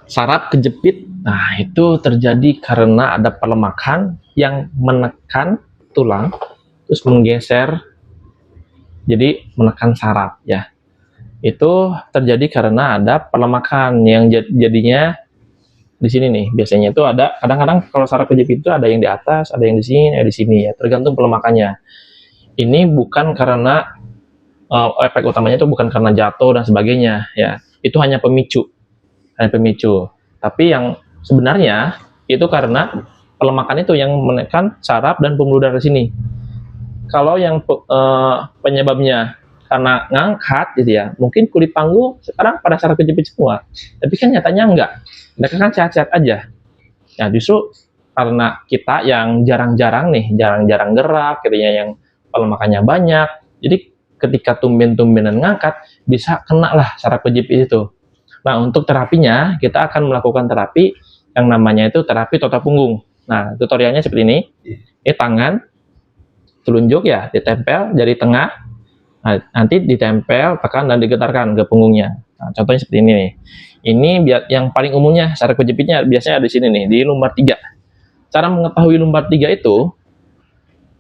Saraf kejepit, nah itu terjadi karena ada pelemakan yang menekan tulang, terus menggeser, jadi menekan saraf ya. Itu terjadi karena ada pelemakan yang jadinya di sini nih. Biasanya itu ada, kadang-kadang kalau saraf kejepit itu ada yang di atas, ada yang di sini, ada di sini ya, tergantung pelemakannya. Ini bukan karena efek utamanya itu bukan karena jatuh dan sebagainya ya. Itu hanya pemicu. Tapi yang sebenarnya itu karena pelemakan itu yang menekan saraf dan pembuluh darah sini. Kalau yang penyebabnya karena ngangkat gitu ya, mungkin kulit panggul sekarang pada saraf kejepit semua. Tapi kan nyatanya enggak. Mereka kan sehat-sehat aja. Nah, justru karena kita yang jarang-jarang gerak gitu ya, yang pelemakannya banyak. Jadi ketika tumben-tumbenan ngangkat, bisa kena lah saraf kejepit itu. Nah, untuk terapinya, kita akan melakukan terapi yang namanya itu terapi total punggung. Nah, tutorialnya seperti ini. Ini tangan, telunjuk ya, ditempel jari tengah. Nah, nanti ditempel, tekan, dan digetarkan ke punggungnya. Nah, contohnya seperti ini nih. Ini yang paling umumnya, saraf kejepitnya biasanya ada di sini nih, di lumbar 3. Cara mengetahui lumbar 3 itu,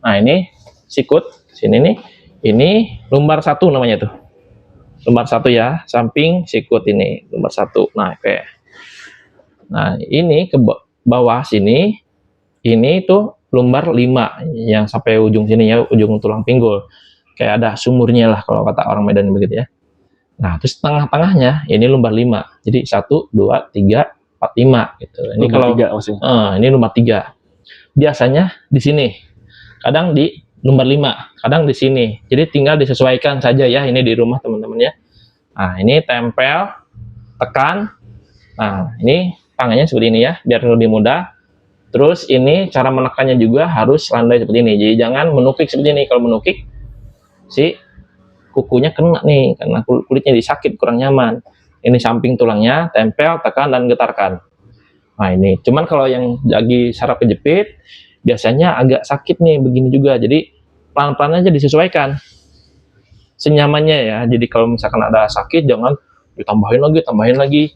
nah ini sikut, sini nih. Ini lumbar 1 namanya tuh. Lumbar 1 ya, samping sikut ini, lumbar 1. Nah, oke. Nah, ini ke bawah sini, ini tuh lumbar 5 yang sampai ujung sini ya, ujung tulang pinggul. Kayak ada sumurnya lah kalau kata orang Medan begitu ya. Nah, terus tengah-tengahnya ini lumbar 5. Jadi 1, 2, 3, 4, 5 gitu. Ini lumbar kalau 3 maksudnya. Ini lumbar 3. Biasanya di sini. Kadang di lumbar 5, kadang di sini. Jadi tinggal disesuaikan saja ya ini di rumah teman-teman ya. Nah, ini tempel, tekan. Nah, ini tangannya seperti ini ya, biar lebih mudah. Terus ini cara menekannya juga harus landai seperti ini. Jadi jangan menukik seperti ini. Kalau menukik, si kukunya kena nih, karena kulitnya disakit, kurang nyaman. Ini samping tulangnya, tempel, tekan, dan getarkan. Nah ini, cuman kalau yang lagi saraf kejepit, biasanya agak sakit nih, begini juga. Jadi pelan-pelan aja disesuaikan senyamannya ya. Jadi kalau misalkan ada sakit, jangan ditambahin lagi.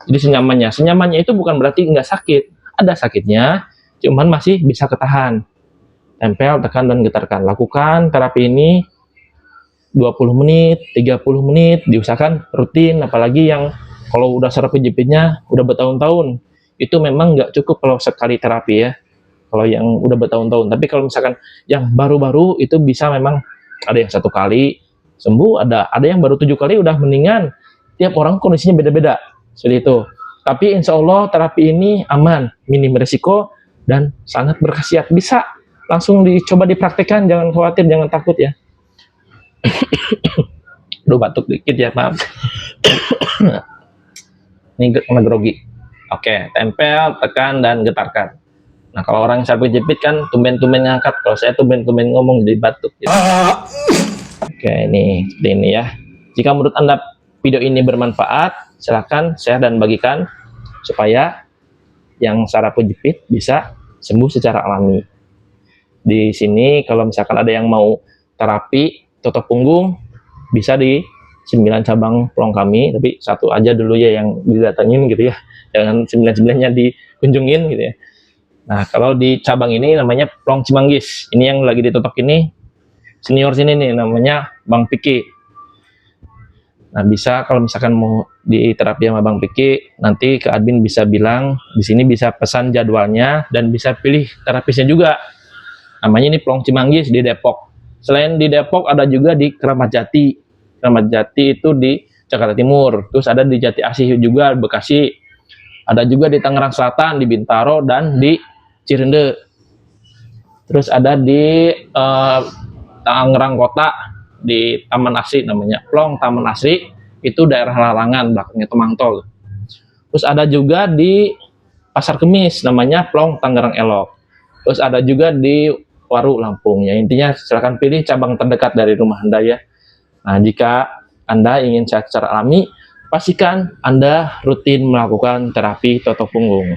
Jadi senyamannya itu bukan berarti nggak sakit. Ada sakitnya, cuman masih bisa ketahan. Tempel, tekan, dan getarkan. Lakukan terapi ini 20 menit, 30 menit, diusahakan rutin. Apalagi yang kalau udah saraf kejepitnya udah bertahun-tahun, itu memang nggak cukup kalau sekali terapi ya. Kalau yang udah bertahun-tahun. Tapi kalau misalkan yang baru-baru itu bisa memang ada yang 1 kali sembuh, ada yang baru 7 kali udah mendingan. Tiap orang kondisinya beda-beda. Seperti itu. Tapi insya Allah terapi ini aman, minim resiko, dan sangat berkhasiat. Bisa langsung dicoba dipraktekkan, jangan khawatir, jangan takut ya. Duh, batuk dikit ya, maaf. Ini kena grogi. Oke, tempel, tekan, dan getarkan. Nah, kalau orang saraf kejepit kan tumben-tumben ngangkat. Kalau saya tumben-tumben ngomong jadi batuk gitu. Oke, ini seperti ini ya. Jika menurut Anda video ini bermanfaat, silakan share dan bagikan supaya yang saraf kejepit bisa sembuh secara alami. Di sini kalau misalkan ada yang mau terapi totok punggung, bisa di 9 cabang plong kami, tapi 1 aja dulu ya yang didatengin gitu ya. Jangan 9-9-nya dikunjungin gitu ya. Nah, kalau di cabang ini namanya plong Cimanggis. Ini yang lagi ditotok ini senior sini nih, namanya Bang Piki. Nah, bisa kalau misalkan mau di terapi sama Bang Piki, nanti ke admin bisa bilang, di sini bisa pesan jadwalnya dan bisa pilih terapisnya juga. Namanya ini Plong Cimanggis di Depok. Selain di Depok ada juga di Keramat Jati. Keramat Jati itu di Jakarta Timur. Terus ada di Jati Asih juga, Bekasi. Ada juga di Tangerang Selatan, di Bintaro, dan di Cirende. Terus ada di Tangerang Kota, di Taman Asri namanya, Plong Taman Asri, itu daerah Larangan, belakangnya Temangtol. Terus ada juga di Pasar Kemis, namanya Plong Tangerang Elok. Terus ada juga di Waru, Lampung. Ya, intinya silakan pilih cabang terdekat dari rumah Anda ya. Nah, jika Anda ingin sehat secara alami, pastikan Anda rutin melakukan terapi totok punggung.